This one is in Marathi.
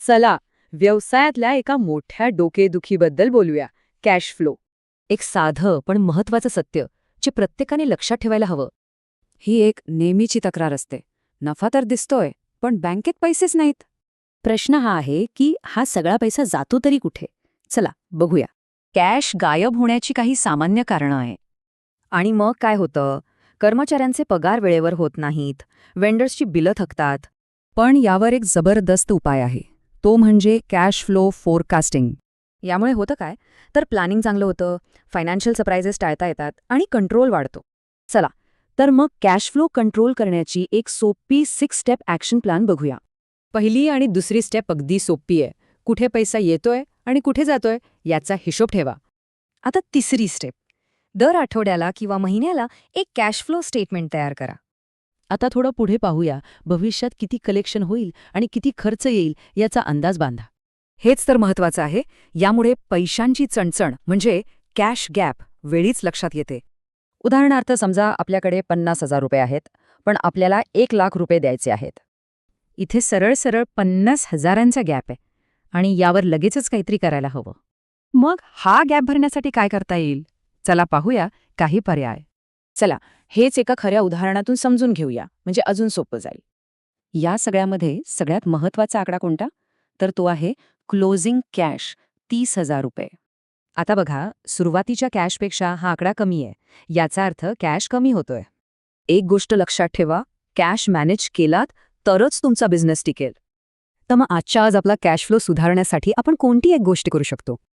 चला व्यवसायातल्या एका मोठ्या डोकेदुखीबद्दल बोलूया. Cash flow. एक साधं पण महत्वाचं सत्य जे प्रत्येकाने लक्षात ठेवायला हवं. ही एक नेहमीची तक्रार असते. नफा तर दिसतोय, पण बँकेत पैसेच नाहीत. प्रश्न हा आहे की हा सगळा पैसा जातो तरी कुठे? चला बघूया. कॅश गायब होण्याची काही सामान्य कारणं आहे. आणि मग काय होतं? कर्मचाऱ्यांचे पगार वेळेवर होत नाहीत, वेंडर्सची बिलं थकतात. पण यावर एक जबरदस्त उपाय आहे. तो म्हणजे कॅश फ्लो फोरकास्टिंग. यामुळे होतं काय? तर प्लॅनिंग चांगलं होतं, फायनान्शियल सरप्राइजेस टाळता येतात आणि कंट्रोल वाढतो. चला, तर मग कॅश फ्लो कंट्रोल करण्याची एक सोपी 6 स्टेप ॲक्शन प्लॅन बघूया. पहिली आणि दुसरी स्टेप अगदी सोपी आहे. कुठे पैसा येतोय आणि कुठे जातोय याचा हिशोब ठेवा. आता तिसरी स्टेप. दर आठवड्याला किंवा महिन्याला एक कॅश फ्लो स्टेटमेंट तयार करा. आता थोडं पुढे पाहूया. भविष्यात किती कलेक्शन होईल आणि किती खर्च येईल याचा अंदाज बांधा. हेच तर महत्वाचं आहे. यामुळे पैशांची चणचण म्हणजे कॅश गॅप वेळीच लक्षात येते. उदाहरणार्थ समजा आपल्याकडे 50,000 रुपये आहेत, पण आपल्याला 1,00,000 रुपये द्यायचे आहेत. इथे सरळ सरळ 50,000चा गॅप आहे आणि यावर लगेचच काहीतरी करायला हवं. मग हा गॅप भरण्यासाठी काय करता येईल? चला पाहूया काही पर्याय. चला हेच एका खऱ्या उदाहरणातून समजून घेऊया, म्हणजे अजून सोपं जाईल. या सगळ्यामध्ये सगळ्यात महत्त्वाचा आकडा कोणता? तर तो आहे क्लोजिंग कॅश 30,000 रुपये. आता बघा, सुरुवातीच्या कॅशपेक्षा हा आकडा कमी आहे. याचा अर्थ कॅश कमी होतोय. एक गोष्ट लक्षात ठेवा, कॅश मॅनेज केलात तरच तुमचा बिझनेस टिकेल. तर मग आजच्या आज आपला कॅश फ्लो सुधारण्यासाठी आपण कोणती एक गोष्ट करू शकतो?